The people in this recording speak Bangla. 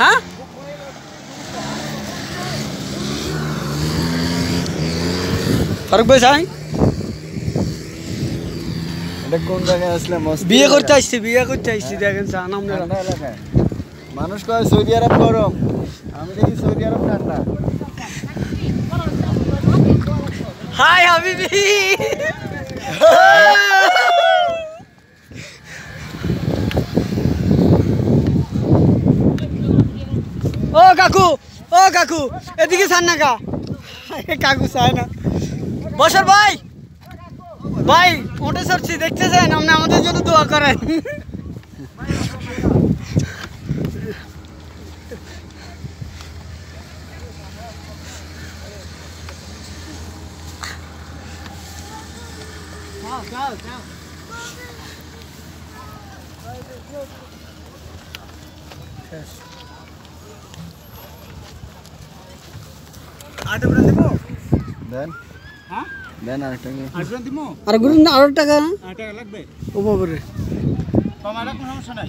হ্যাঁ ফারুক ভাই যাই এটা কোন জায়গায় আসলে মস্ত বিয়ে করতে আসছি দেখেন জান আপনারা এলাকায় মানুষ কয় সৌদি আরব গরম আমি দেখি সৌদি আরব ঠান্ডা হাই হাবিবি ও কাকু এদিকে ছাড় না কাকু চায় না বসর ভাই ওটা সরছি দেখতেছেন আপনি আমাদের জন্য দোয়া করেন দেন হ্যাঁ দেন আরেকটা আর গুরুন আরো টাকা লাগবে ও বাবা রে কমাটা কোনো সমস্যা নাই